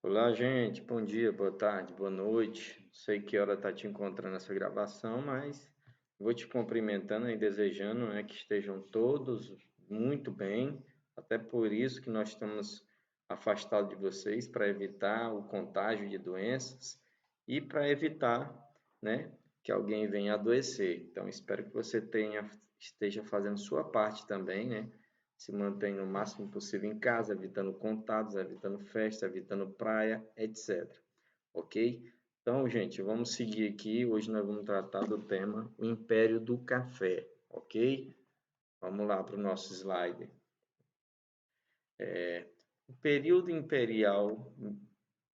Olá, gente. Bom dia, boa tarde, boa noite. Não sei que hora tá te encontrando essa gravação, mas vou te cumprimentando e desejando, né, que estejam todos muito bem. Até por isso que nós estamos afastados de vocês para evitar o contágio de doenças e para evitar, né, que alguém venha adoecer. Então, espero que você esteja fazendo sua parte também, né? Se mantém o máximo possível em casa, evitando contatos, evitando festa, evitando praia, etc. Ok? Então, gente, vamos seguir aqui. Hoje nós vamos tratar do tema o Império do Café. Ok? Vamos lá para o nosso slide. O período imperial,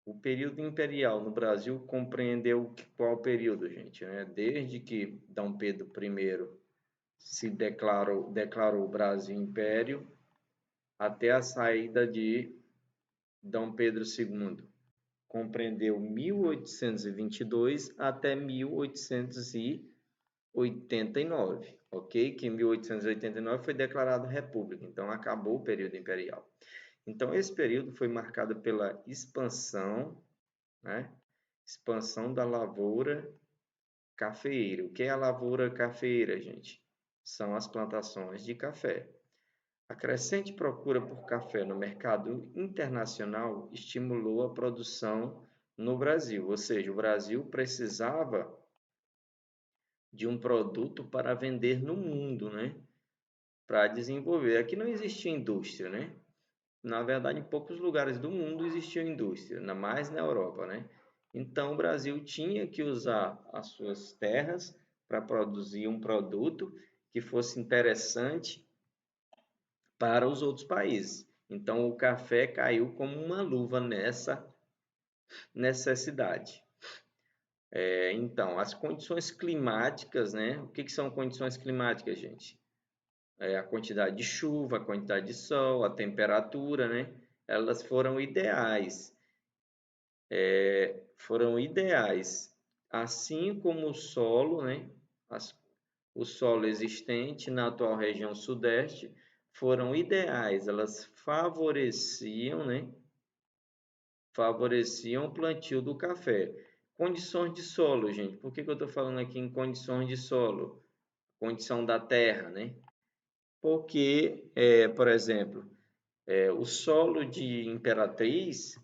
o período imperial no Brasil compreendeu qual período, gente? Né? Desde que Dom Pedro I se declarou o Brasil Império até a saída de Dom Pedro II. Compreendeu 1822 até 1889, ok? Que em 1889 foi declarada república, então acabou o período imperial. Então esse período foi marcado pela expansão, né? Expansão da lavoura cafeeira. O que é a lavoura cafeeira, gente? São as plantações de café. A crescente procura por café no mercado internacional estimulou a produção no Brasil, ou seja, o Brasil precisava de um produto para vender no mundo, né? Para desenvolver. Aqui não existia indústria, né? Na verdade, em poucos lugares do mundo existia indústria, ainda mais na Europa, né? Então, o Brasil tinha que usar as suas terras para produzir um produto que fosse interessante para os outros países. Então, o café caiu como uma luva nessa necessidade. Então, as condições climáticas, né? O que são condições climáticas, gente? A quantidade de chuva, a quantidade de sol, a temperatura, né? Elas foram ideais. Foram ideais. Assim como o solo, né? O solo existente na atual região sudeste foram ideais. Elas favoreciam, né? Favoreciam o plantio do café. Condições de solo, gente. Por que eu estou falando aqui em condições de solo? Condição da terra, né? Porque, por exemplo, o solo de Imperatriz,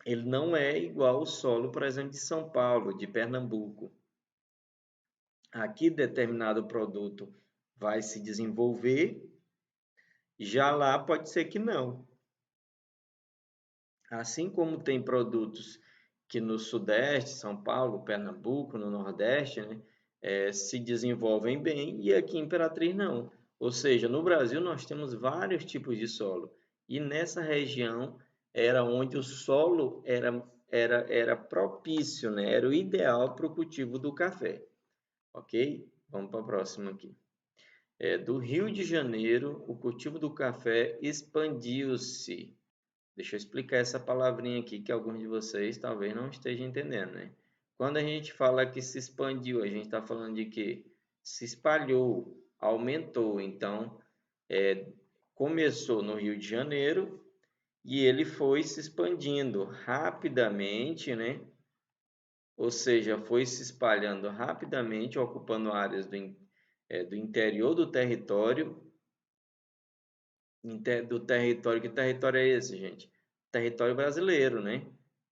ele não é igual ao solo, por exemplo, de São Paulo, de Pernambuco. Aqui determinado produto vai se desenvolver, já lá pode ser que não. Assim como tem produtos que no Sudeste, São Paulo, Pernambuco, no Nordeste, né, se desenvolvem bem e aqui em Imperatriz não. Ou seja, no Brasil nós temos vários tipos de solo e nessa região era onde o solo era propício, né, era o ideal para o cultivo do café. Ok? Vamos para a próxima aqui. Do Rio de Janeiro, o cultivo do café expandiu-se. Deixa eu explicar essa palavrinha aqui que alguns de vocês talvez não estejam entendendo, né? Quando a gente fala que se expandiu, a gente está falando de que se espalhou, aumentou. Então, começou no Rio de Janeiro e ele foi se expandindo rapidamente, né? Ou seja, foi se espalhando rapidamente, ocupando áreas do interior do território. Do território. Que território é esse, gente? Território brasileiro, né?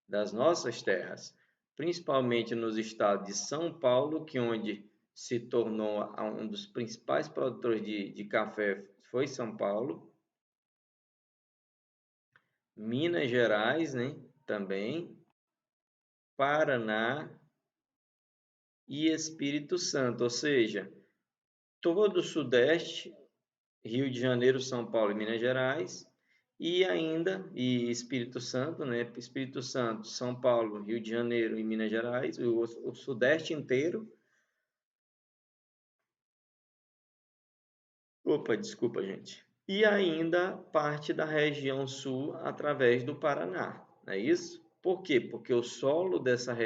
Das nossas terras. Principalmente nos estados de São Paulo, que onde se tornou um dos principais produtores de café foi São Paulo. Minas Gerais, né? Também. Paraná e Espírito Santo. Ou seja, todo o Sudeste, Rio de Janeiro, São Paulo e Minas Gerais, e Espírito Santo, né? Espírito Santo, São Paulo, Rio de Janeiro e Minas Gerais, o Sudeste inteiro. Opa, desculpa, gente. E ainda parte da região sul através do Paraná, não é isso? Por quê? Porque o solo dessas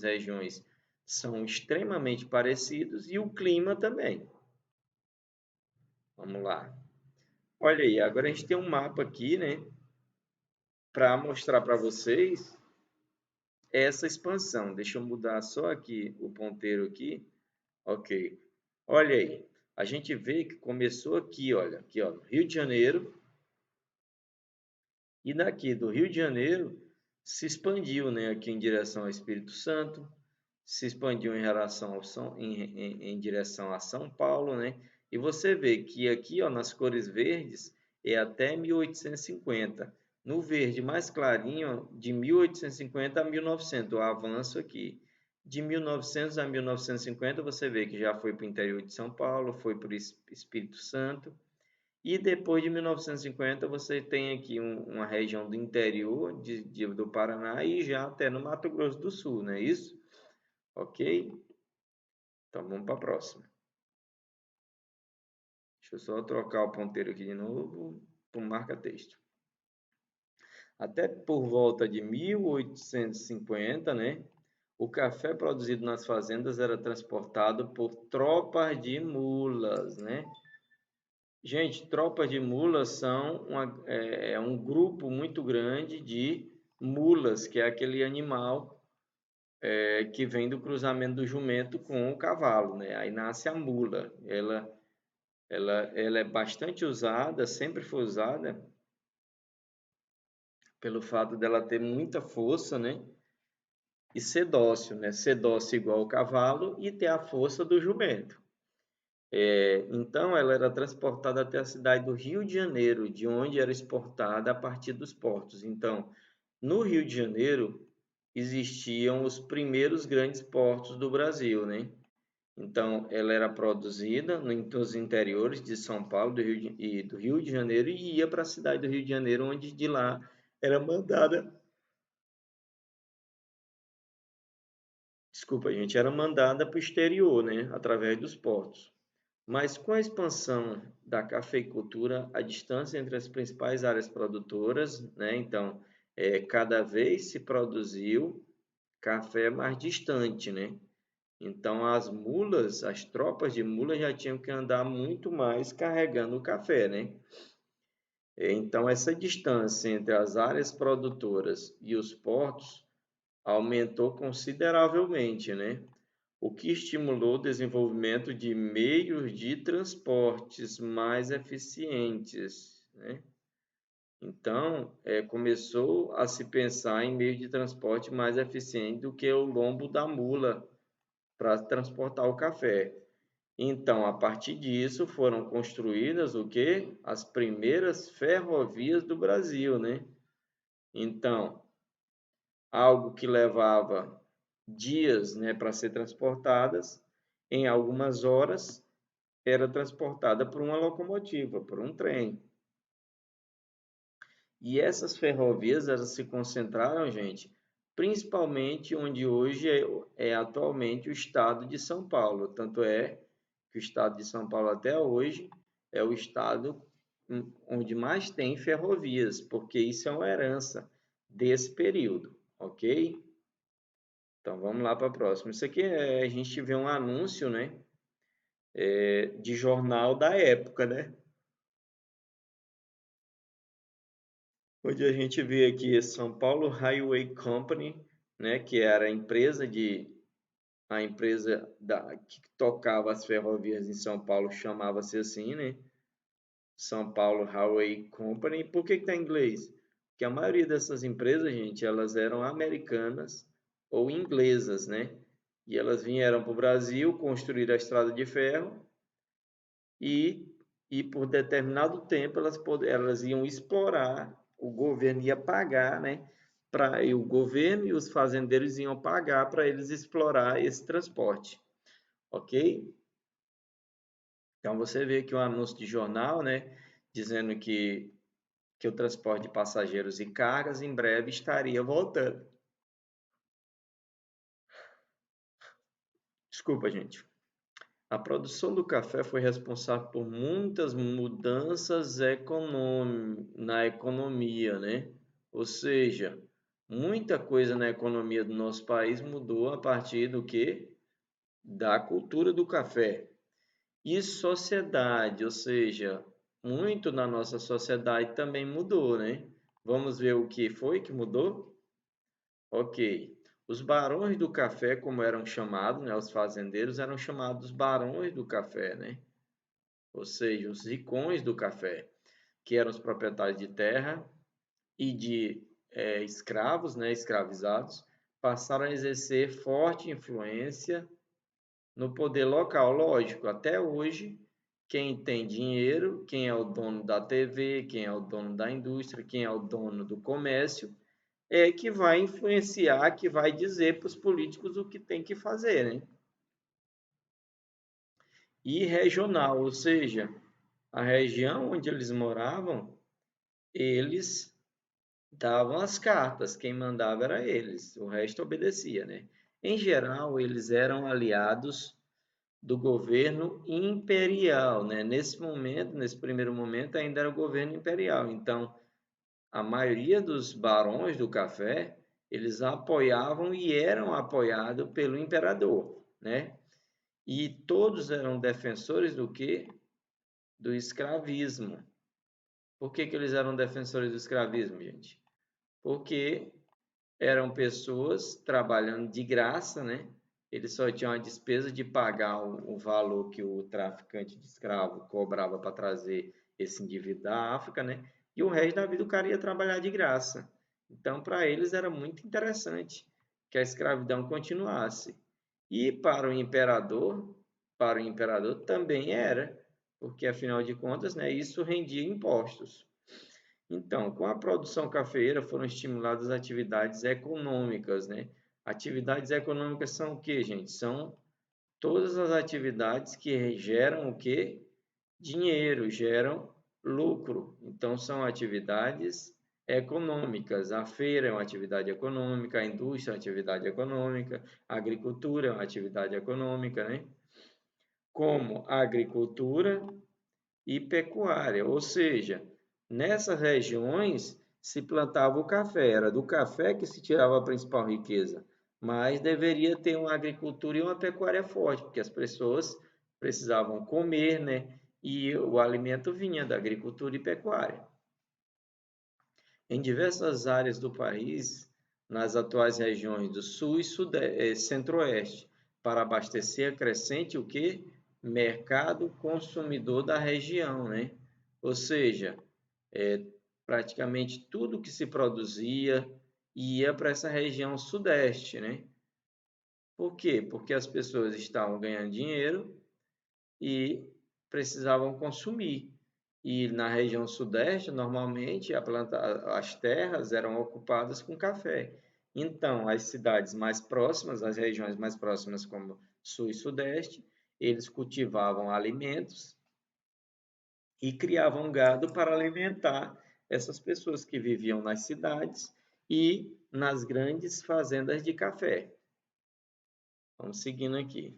regiões são extremamente parecidos e o clima também. Vamos lá. Olha aí, agora a gente tem um mapa aqui, né? para mostrar para vocês essa expansão. Deixa eu mudar só aqui o ponteiro aqui. Ok. Olha aí. A gente vê que começou aqui, olha, aqui, ó, Rio de Janeiro. E daqui do Rio de Janeiro se expandiu, né, aqui em direção ao Espírito Santo, se expandiu em relação ao em direção a São Paulo, né? E você vê que aqui, ó, nas cores verdes é até 1850. No verde mais clarinho, de 1850 a 1900, o avanço aqui. De 1900 a 1950, você vê que já foi para o interior de São Paulo, foi para o Espírito Santo. E depois de 1950, você tem aqui uma região do interior do Paraná e já até no Mato Grosso do Sul, não é isso? Ok? Então vamos para a próxima. Deixa eu só trocar o ponteiro aqui de novo para o marca-texto. Até por volta de 1850, né? O café produzido nas fazendas era transportado por tropas de mulas, né? Gente, tropas de mulas são um grupo muito grande de mulas, que é aquele animal que vem do cruzamento do jumento com o cavalo, né? Aí nasce a mula. Ela é bastante usada, sempre foi usada, pelo fato dela ter muita força, né? E ser dócil, né? Ser dócil igual o cavalo e ter a força do jumento. Então, ela era transportada até a cidade do Rio de Janeiro, de onde era exportada a partir dos portos. Então, no Rio de Janeiro, existiam os primeiros grandes portos do Brasil, né? Então, ela era produzida nos interiores de São Paulo e do Rio de Janeiro e ia para a cidade do Rio de Janeiro, onde de lá era mandada. Desculpa, gente, era mandada para o exterior, né? Através dos portos. Mas com a expansão da cafeicultura, a distância entre as principais áreas produtoras, né? Então, cada vez se produziu café mais distante, né? Então, as tropas de mulas já tinham que andar muito mais carregando o café, né? Então, essa distância entre as áreas produtoras e os portos aumentou consideravelmente, né? O que estimulou o desenvolvimento de meios de transportes mais eficientes, né? Então, começou a se pensar em meios de transporte mais eficientes do que o lombo da mula para transportar o café. Então, a partir disso, foram construídas o quê? As primeiras ferrovias do Brasil, né? Então, algo que levava dias, né, para ser transportadas, em algumas horas era transportada por uma locomotiva, por um trem. E essas ferrovias, elas se concentraram, gente, principalmente onde hoje é atualmente o estado de São Paulo. Tanto é que o estado de São Paulo até hoje é o estado onde mais tem ferrovias, porque isso é uma herança desse período, ok? Então vamos lá para a próxima. Isso aqui a gente vê um anúncio, né, de jornal da época, né? Onde a gente vê aqui São Paulo Highway Company, né, que era a empresa que tocava as ferrovias em São Paulo, chamava-se assim, né? São Paulo Highway Company. Por que está em inglês? Porque a maioria dessas empresas, gente, elas eram americanas ou inglesas, né? E elas vieram para o Brasil construir a estrada de ferro e, e por determinado tempo elas iam explorar, o governo ia pagar, né? E o governo e os fazendeiros iam pagar para eles explorar esse transporte, ok? Então você vê aqui um anúncio de jornal, né? Dizendo que o transporte de passageiros e cargas em breve estaria voltando. Desculpa, gente. A produção do café foi responsável por muitas mudanças na economia, né? Ou seja, muita coisa na economia do nosso país mudou a partir do que? Da cultura do café. E sociedade, ou seja, muito na nossa sociedade também mudou, né? Vamos ver o que foi que mudou? Ok. Os barões do café, como eram chamados, né, os fazendeiros eram chamados barões do café, né? Ou seja, os ricões do café, que eram os proprietários de terra e de escravos, né, escravizados, passaram a exercer forte influência no poder local. Lógico, até hoje, quem tem dinheiro, quem é o dono da TV, quem é o dono da indústria, quem é o dono do comércio, é que vai influenciar, que vai dizer para os políticos o que tem que fazer, né? E regional, ou seja, a região onde eles moravam, eles davam as cartas, quem mandava era eles, o resto obedecia, né? Em geral, eles eram aliados do governo imperial, né? Nesse momento, nesse primeiro momento, ainda era o governo imperial. Então, a maioria dos barões do café, eles apoiavam e eram apoiados pelo imperador, né? E todos eram defensores do quê? Do escravismo. Por que eles eram defensores do escravismo, gente? Porque eram pessoas trabalhando de graça, né? Eles só tinham a despesa de pagar o valor que o traficante de escravo cobrava para trazer esse indivíduo da África, né? E o resto da vida o cara ia trabalhar de graça. Então, para eles era muito interessante que a escravidão continuasse. E para o imperador também era, porque afinal de contas, né, isso rendia impostos. Então, com a produção cafeeira foram estimuladas atividades econômicas, né? Atividades econômicas são o que, gente? São todas as atividades que geram o que? Dinheiro, geram lucro. Então, são atividades econômicas. A feira é uma atividade econômica, a indústria é uma atividade econômica, a agricultura é uma atividade econômica, né? Como a agricultura e pecuária, ou seja, nessas regiões se plantava o café, era do café que se tirava a principal riqueza, mas deveria ter uma agricultura e uma pecuária forte, porque as pessoas precisavam comer, né? E o alimento vinha da agricultura e pecuária. Em diversas áreas do país, nas atuais regiões do Sul e Centro-Oeste, para abastecer a crescente o que? Mercado consumidor da região, né? Ou seja, praticamente tudo que se produzia ia para essa região sudeste, né? Por quê? Porque as pessoas estavam ganhando dinheiro e precisavam consumir. E na região sudeste, normalmente, as terras eram ocupadas com café. Então, as cidades mais próximas, as regiões mais próximas, como sul e sudeste, eles cultivavam alimentos e criavam gado para alimentar essas pessoas que viviam nas cidades e nas grandes fazendas de café. Vamos seguindo aqui.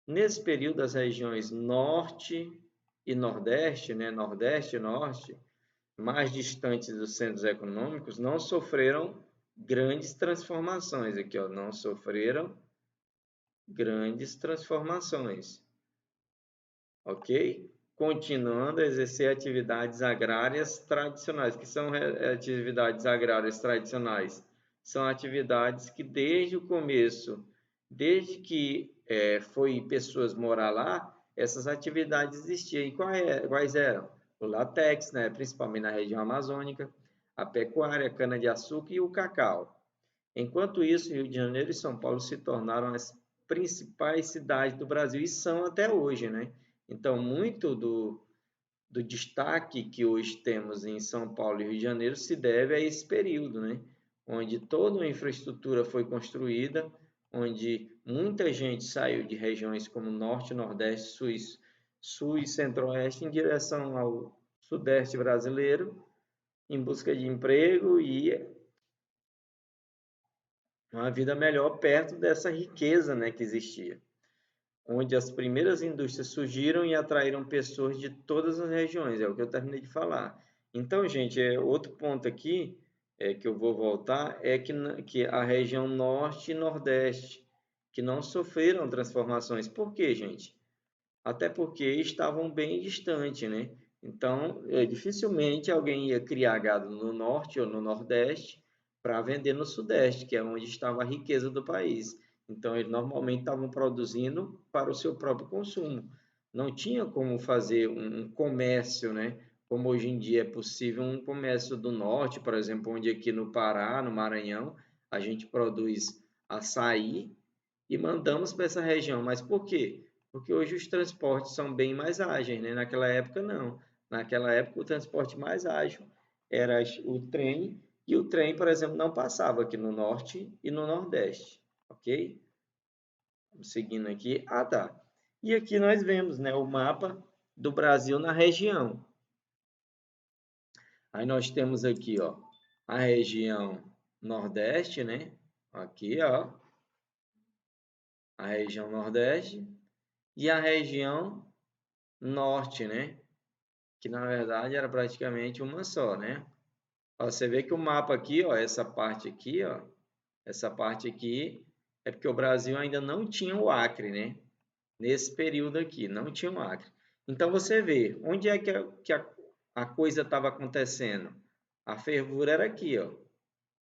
Nesse período, as regiões norte e nordeste, né, nordeste e norte, mais distantes dos centros econômicos, não sofreram grandes transformações aqui, ó, não sofreram grandes transformações, ok? Continuando a exercer atividades agrárias tradicionais. Que são atividades agrárias tradicionais? São atividades que desde o começo, desde que foi pessoas morar lá, essas atividades existiam. E quais eram? O látex, né, principalmente na região amazônica, a pecuária, a cana-de-açúcar e o cacau. Enquanto isso, Rio de Janeiro e São Paulo se tornaram as principais cidades do Brasil e são até hoje, né? Então, muito do destaque que hoje temos em São Paulo e Rio de Janeiro se deve a esse período, né? Onde toda a infraestrutura foi construída, onde muita gente saiu de regiões como Norte, Nordeste, Sul e Centro-Oeste em direção ao Sudeste brasileiro, em busca de emprego e uma vida melhor perto dessa riqueza, né, que existia, onde as primeiras indústrias surgiram e atraíram pessoas de todas as regiões, é o que eu terminei de falar. Então, gente, outro ponto aqui que eu vou voltar é que a região norte e nordeste, que não sofreram transformações. Por quê, gente? Até porque estavam bem distantes, né? Então, dificilmente alguém ia criar gado no norte ou no nordeste para vender no sudeste, que é onde estava a riqueza do país. Então, eles normalmente estavam produzindo para o seu próprio consumo. Não tinha como fazer um comércio, né? Como hoje em dia é possível um comércio do norte, por exemplo, onde aqui no Pará, no Maranhão, a gente produz açaí e mandamos para essa região. Mas por quê? Porque hoje os transportes são bem mais ágeis, né? Naquela época não. Naquela época o transporte mais ágil era o trem, e o trem, por exemplo, não passava aqui no norte e no nordeste, ok? Vamos seguindo aqui. Ah, tá. E aqui nós vemos, né, o mapa do Brasil na região. Aí nós temos aqui, ó, a região nordeste, né? Aqui, ó, a região nordeste e a região norte, né? Que na verdade era praticamente uma só, né? Ó, você vê que o mapa aqui, ó, essa parte aqui é porque o Brasil ainda não tinha o Acre, né? Nesse período aqui, não tinha o Acre. Então você vê, onde é que a coisa estava acontecendo? A fervura era aqui, ó,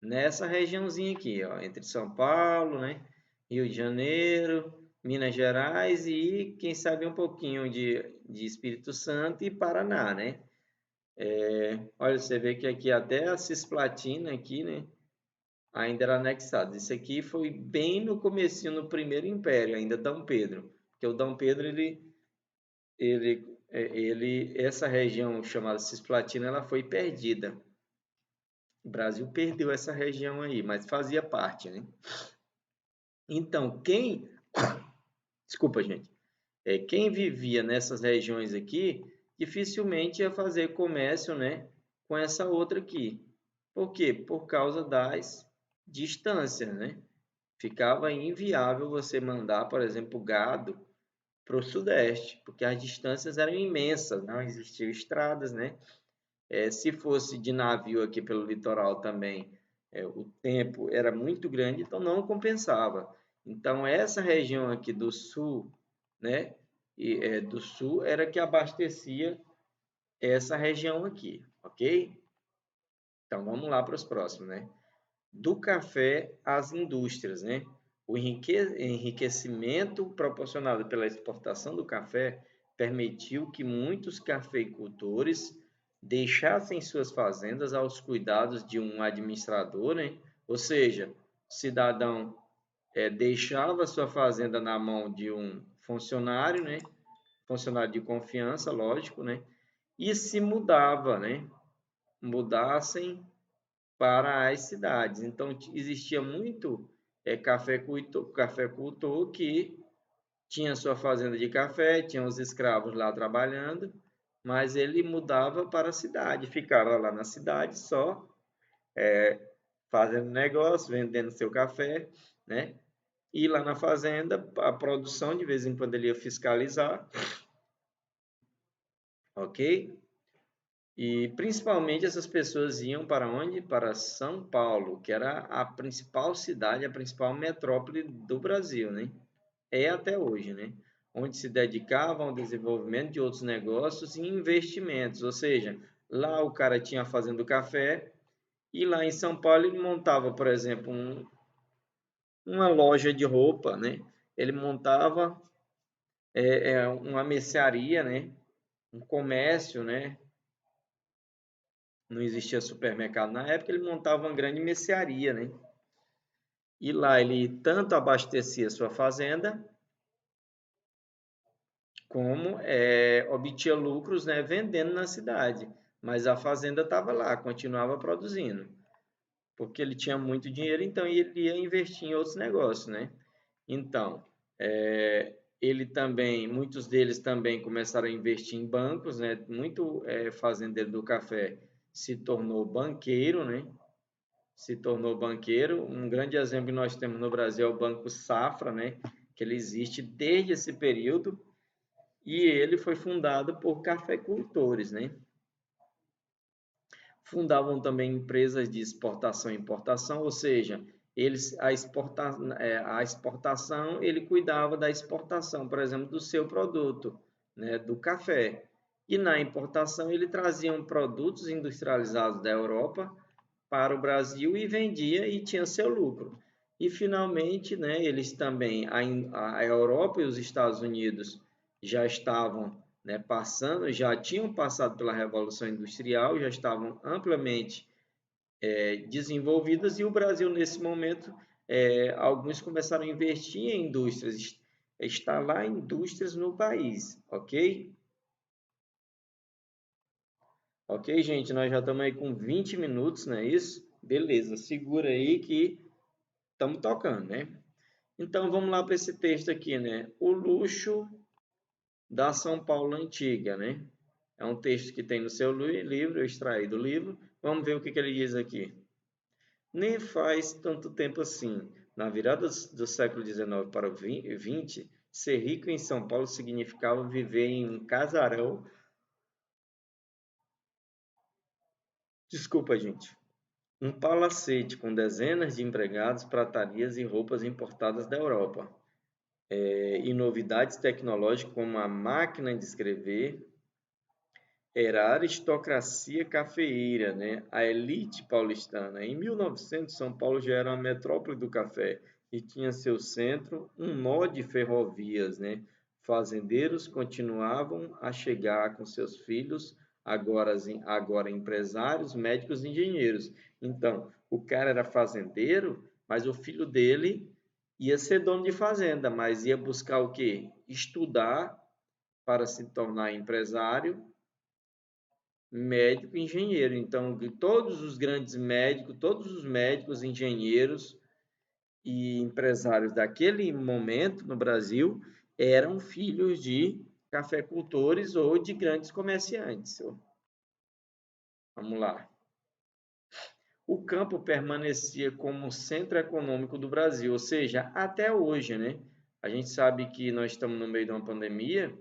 nessa regiãozinha aqui, ó, entre São Paulo, né? Rio de Janeiro, Minas Gerais e quem sabe um pouquinho de Espírito Santo e Paraná, né? Olha, você vê que aqui até a Cisplatina aqui, né, ainda era anexado. Isso aqui foi bem no comecinho, no primeiro império, ainda Dom Pedro. Porque o Dom Pedro, essa região chamada Cisplatina, ela foi perdida. O Brasil perdeu essa região aí, mas fazia parte, né? Então, desculpa, gente, quem vivia nessas regiões aqui, dificilmente ia fazer comércio, né, com essa outra aqui. Por quê? Por causa das distâncias, né? Ficava inviável você mandar, por exemplo, gado para o sudeste, porque as distâncias eram imensas, não existiam estradas, né? Se fosse de navio aqui pelo litoral também, o tempo era muito grande, então não compensava. Então, essa região aqui do sul, né, do sul, era que abastecia essa região aqui, ok? Então, vamos lá para os próximos, né? Do café às indústrias, né? O enriquecimento proporcionado pela exportação do café permitiu que muitos cafeicultores deixassem suas fazendas aos cuidados de um administrador, né? Ou seja, o cidadão deixava sua fazenda na mão de um funcionário, né? Funcionário de confiança, lógico, né? E se mudava, né? Mudassem para as cidades. Então, existia muito cafeicultor que tinha sua fazenda de café, tinha os escravos lá trabalhando, mas ele mudava para a cidade, ficava lá na cidade só fazendo negócio, vendendo seu café, né? E lá na fazenda, a produção, de vez em quando ele ia fiscalizar, ok? E principalmente essas pessoas iam para onde? Para São Paulo, que era a principal cidade, a principal metrópole do Brasil, né? É até hoje, né? Onde se dedicavam ao desenvolvimento de outros negócios e investimentos. Ou seja, lá o cara tinha fazendo café e lá em São Paulo ele montava, por exemplo, uma loja de roupa, né? Ele montava uma mercearia, né? Um comércio, né? Não existia supermercado na época, ele montava uma grande mercearia, né? E lá ele tanto abastecia sua fazenda, como obtinha lucros, né, vendendo na cidade. Mas a fazenda estava lá, continuava produzindo, porque ele tinha muito dinheiro, então ele ia investir em outros negócios, né? Então, ele também, muitos deles também começaram a investir em bancos, né? Muito fazendeiro do café se tornou banqueiro, né? Se tornou banqueiro. Um grande exemplo que nós temos no Brasil é o Banco Safra, né? Que ele existe desde esse período e ele foi fundado por cafeicultores, né? Fundavam também empresas de exportação e importação, ou seja, a exportação, ele cuidava da exportação, por exemplo, do seu produto, né, do café. E na importação ele trazia produtos industrializados da Europa para o Brasil e vendia e tinha seu lucro. E finalmente, né, eles também, a Europa e os Estados Unidos já estavam, né, já tinham passado pela Revolução Industrial, já estavam amplamente desenvolvidas, e o Brasil, nesse momento, alguns começaram a investir em indústrias, instalar indústrias no país, ok? Ok, gente, nós já estamos aí com 20 minutos, não é isso? Beleza, segura aí que estamos tocando, né? Então, vamos lá para esse texto aqui, né? O luxo da São Paulo Antiga, né? É um texto que tem no seu livro, eu extraí do livro. Vamos ver o que ele diz aqui. Nem faz tanto tempo assim. Na virada do século XIX para o XX, ser rico em São Paulo significava viver em um casarão. Desculpa, gente. Um palacete com dezenas de empregados, pratarias e roupas importadas da Europa. E novidades tecnológicas como a máquina de escrever, era a aristocracia cafeeira, né? A elite paulistana. Em 1900, São Paulo já era a metrópole do café e tinha seu centro um nó de ferrovias, né? Fazendeiros continuavam a chegar com seus filhos, agora empresários, médicos e engenheiros. Então, o cara era fazendeiro, mas o filho dele ia ser dono de fazenda, mas ia buscar o quê? Estudar para se tornar empresário, médico e engenheiro. Então, todos os grandes médicos, todos os médicos, engenheiros e empresários daquele momento no Brasil eram filhos de cafeicultores ou de grandes comerciantes. Vamos lá. O campo permanecia como centro econômico do Brasil, ou seja, até hoje, né? A gente sabe que nós estamos no meio de uma pandemia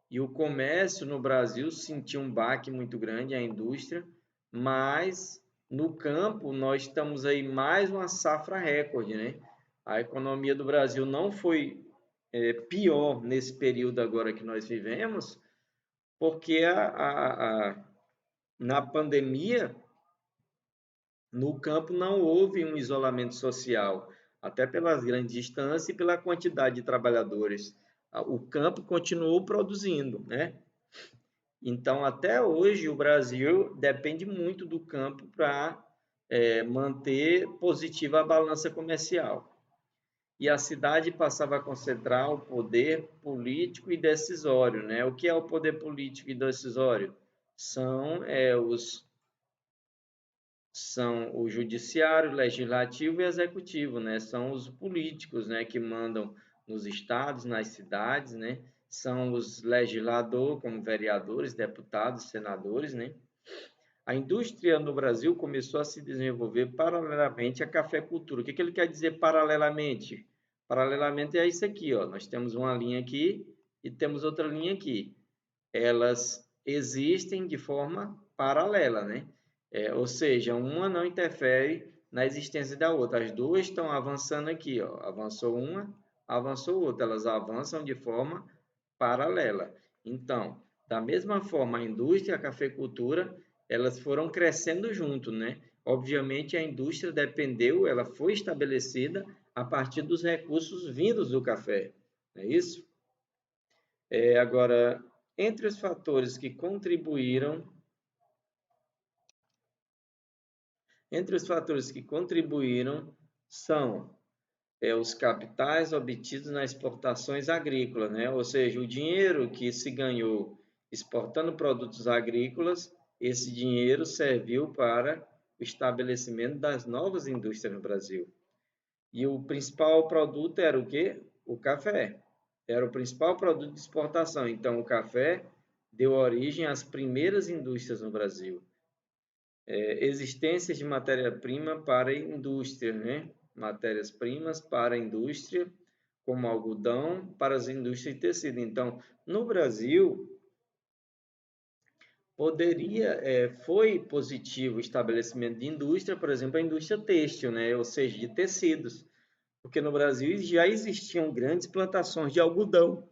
e o comércio no Brasil sentiu um baque muito grande, a indústria, mas no campo nós estamos aí mais uma safra recorde, né? A economia do Brasil não foi pior nesse período agora que nós vivemos, porque na pandemia, no campo não houve um isolamento social, até pelas grandes distâncias e pela quantidade de trabalhadores. O campo continuou produzindo, né? Então, até hoje, o Brasil depende muito do campo para manter positiva a balança comercial. E a cidade passava a concentrar o poder político e decisório, né? O que é o poder político e decisório? São o judiciário, legislativo e executivo, né? São os políticos, né, que mandam nos estados, nas cidades, né? São os legisladores, como vereadores, deputados, senadores, né? A indústria no Brasil começou a se desenvolver paralelamente à cafeicultura. O que ele quer dizer paralelamente? Paralelamente é isso aqui, ó. Nós temos uma linha aqui e temos outra linha aqui. Elas existem de forma paralela, né? Ou seja, uma não interfere na existência da outra. As duas estão avançando aqui, ó. Avançou uma, avançou outra. Elas avançam de forma paralela. Então, da mesma forma, a indústria e a cafeicultura, elas foram crescendo junto, né? Obviamente, a indústria dependeu, ela foi estabelecida a partir dos recursos vindos do café, não é isso? Agora, entre os fatores que contribuíram são os capitais obtidos nas exportações agrícolas, né? Ou seja, o dinheiro que se ganhou exportando produtos agrícolas, esse dinheiro serviu para o estabelecimento das novas indústrias no Brasil. E o principal produto era o quê? O café. Era o principal produto de exportação. Então, o café deu origem às primeiras indústrias no Brasil. Existência de matéria-prima para a indústria, né? Matérias-primas para a indústria, como algodão, para as indústrias de tecido. Então, no Brasil, foi positivo o estabelecimento de indústria, por exemplo, a indústria têxtil, né? Ou seja, de tecidos, porque no Brasil já existiam grandes plantações de algodão.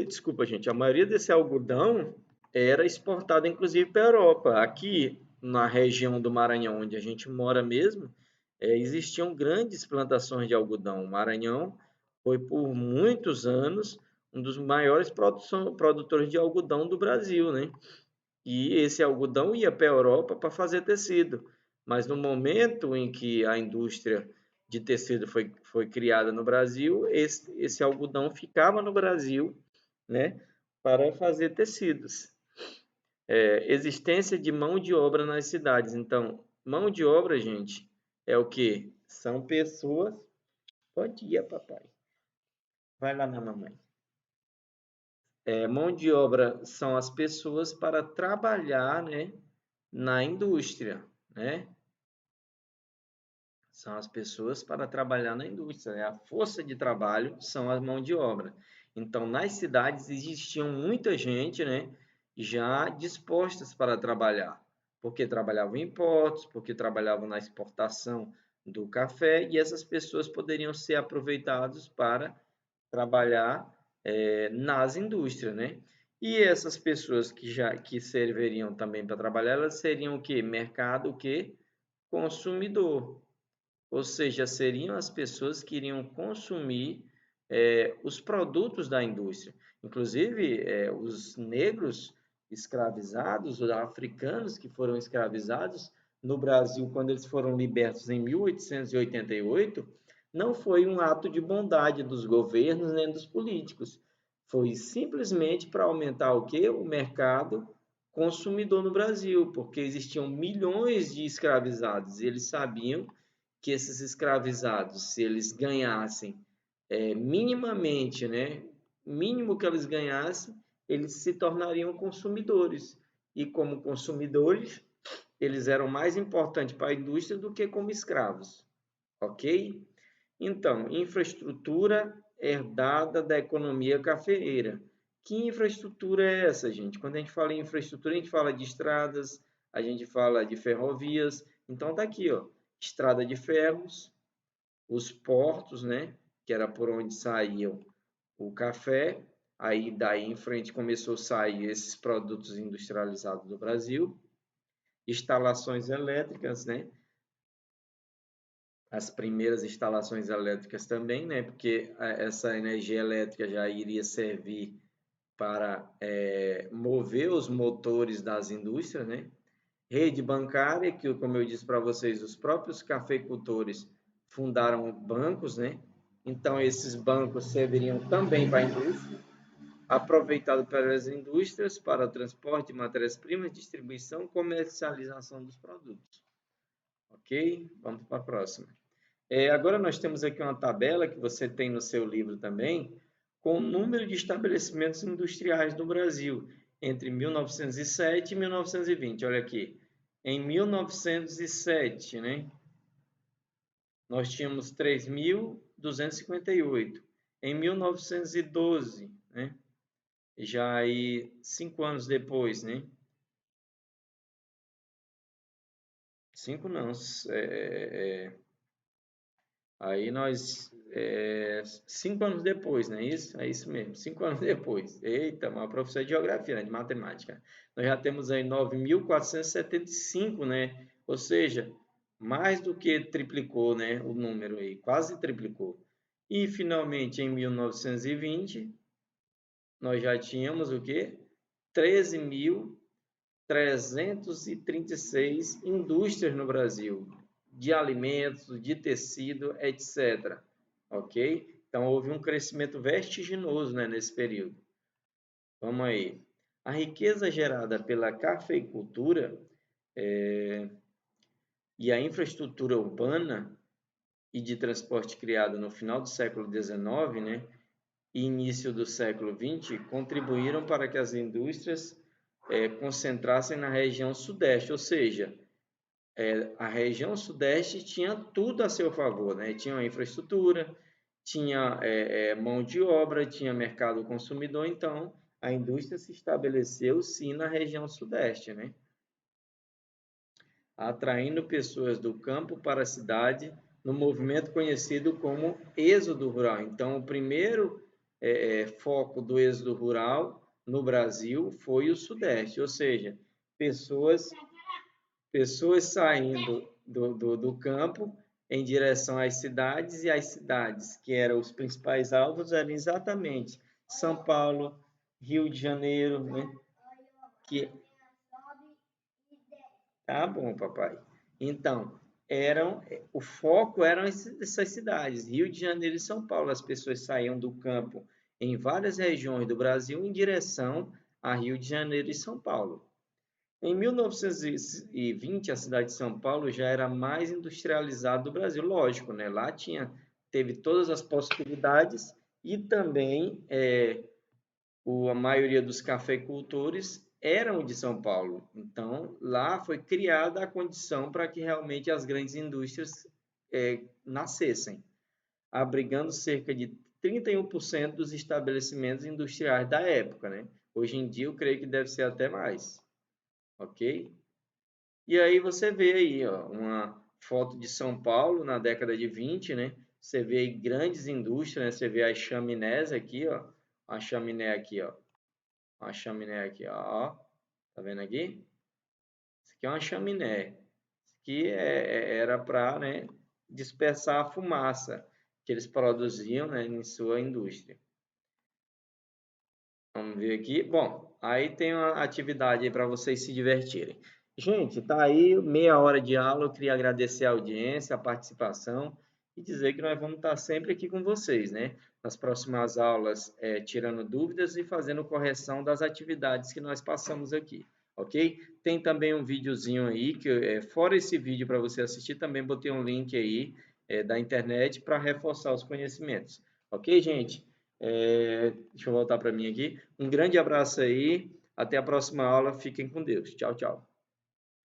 desculpa, gente, a maioria desse algodão era exportado inclusive para a Europa. Aqui na região do Maranhão, onde a gente mora mesmo, existiam grandes plantações de algodão. O Maranhão foi por muitos anos um dos maiores produtores de algodão do Brasil, né? E esse algodão ia para a Europa para fazer tecido. Mas no momento em que a indústria de tecido foi criada no Brasil, esse algodão ficava no Brasil, né, para fazer tecidos. Existência de mão de obra nas cidades. Então, mão de obra, gente, é o que? São pessoas. Pode ir, papai. Vai lá na mamãe. Mão de obra são as pessoas para trabalhar, né, na indústria, né? São as pessoas para trabalhar na indústria, né? A força de trabalho são a mão de obra. Então, nas cidades existiam muita gente, né, já dispostas para trabalhar, porque trabalhavam em portos, porque trabalhavam na exportação do café, e essas pessoas poderiam ser aproveitadas para trabalhar nas indústrias, né? E essas pessoas que serviriam também para trabalhar, elas seriam o quê? Mercado o quê? Consumidor. Ou seja, seriam as pessoas que iriam consumir os produtos da indústria. Inclusive, os negros escravizados, os africanos que foram escravizados no Brasil, quando eles foram libertos em 1888, não foi um ato de bondade dos governos nem dos políticos. Foi simplesmente para aumentar o quê? O mercado consumidor no Brasil, porque existiam milhões de escravizados e eles sabiam que esses escravizados, se eles ganhassem minimamente, né, mínimo que eles ganhassem, eles se tornariam consumidores. E como consumidores, eles eram mais importantes para a indústria do que como escravos. Ok? Então, infraestrutura herdada da economia cafeeira. Que infraestrutura é essa, gente? Quando a gente fala em infraestrutura, a gente fala de estradas, a gente fala de ferrovias. Então, tá aqui, ó, estrada de ferros, os portos, né, que era por onde saíam o café. Aí, daí em frente, começou a sair esses produtos industrializados do Brasil. Instalações elétricas, né? As primeiras instalações elétricas também, né? Porque essa energia elétrica já iria servir para mover os motores das indústrias, né? Rede bancária, que como eu disse para vocês, os próprios cafeicultores fundaram bancos, né? Então esses bancos serviriam também para a indústria, aproveitado pelas indústrias para o transporte de matérias-primas, distribuição e comercialização dos produtos. Ok? Vamos para a próxima. Agora nós temos aqui uma tabela que você tem no seu livro também, com o número de estabelecimentos industriais no Brasil entre 1907 e 1920. Olha aqui, em 1907, né, nós tínhamos 3.258. Em 1912, né, já aí 5 anos depois, né, 5 não, aí nós, 5 anos depois, não é isso? É isso mesmo, 5 anos depois. Eita, uma professora de geografia, né, de matemática. Nós já temos aí 9.475, né? Ou seja, mais do que triplicou, né, o número aí, quase triplicou. E finalmente em 1920, nós já tínhamos o quê? 13.336 indústrias no Brasil, de alimentos, de tecido, etc. Ok? Então, houve um crescimento vertiginoso, né, nesse período. Vamos aí. A riqueza gerada pela cafeicultura e a infraestrutura urbana e de transporte criada no final do século XIX, né, e início do século XX, contribuíram para que as indústrias concentrassem na região sudeste, ou seja, a região sudeste tinha tudo a seu favor, né? Tinha a infraestrutura, tinha mão de obra, tinha mercado consumidor, então a indústria se estabeleceu sim na região sudeste, né? Atraindo pessoas do campo para a cidade no movimento conhecido como êxodo rural. Então, o primeiro foco do êxodo rural no Brasil foi o Sudeste, ou seja, pessoas saindo do campo em direção às cidades, e as cidades que eram os principais alvos eram exatamente São Paulo, Rio de Janeiro, né? Que Tá bom, papai. Então, o foco eram essas cidades, Rio de Janeiro e São Paulo. As pessoas saíam do campo em várias regiões do Brasil em direção a Rio de Janeiro e São Paulo. Em 1920, a cidade de São Paulo já era mais industrializada do Brasil, lógico, né? Lá teve todas as possibilidades e também a maioria dos cafeicultores eram de São Paulo. Então, lá foi criada a condição para que realmente as grandes indústrias nascessem, abrigando cerca de 31% dos estabelecimentos industriais da época, né? Hoje em dia, eu creio que deve ser até mais, ok? E aí você vê aí, ó, uma foto de São Paulo na década de 20, né? Você vê aí grandes indústrias, né? Você vê as chaminés aqui, ó, a chaminé aqui, ó, uma chaminé aqui, ó. Tá vendo aqui? Isso aqui é uma chaminé. Isso aqui era para, né, dispersar a fumaça que eles produziam, né, em sua indústria. Vamos ver aqui. Bom, aí tem uma atividade aí para vocês se divertirem. Gente, tá aí meia hora de aula. Eu queria agradecer a audiência, a participação e dizer que nós vamos estar sempre aqui com vocês, né? Nas próximas aulas, tirando dúvidas e fazendo correção das atividades que nós passamos aqui, ok? Tem também um videozinho aí, que fora esse vídeo para você assistir, também botei um link aí da internet para reforçar os conhecimentos, ok, gente? Deixa eu voltar para mim aqui. Um grande abraço aí. Até a próxima aula. Fiquem com Deus. Tchau, tchau.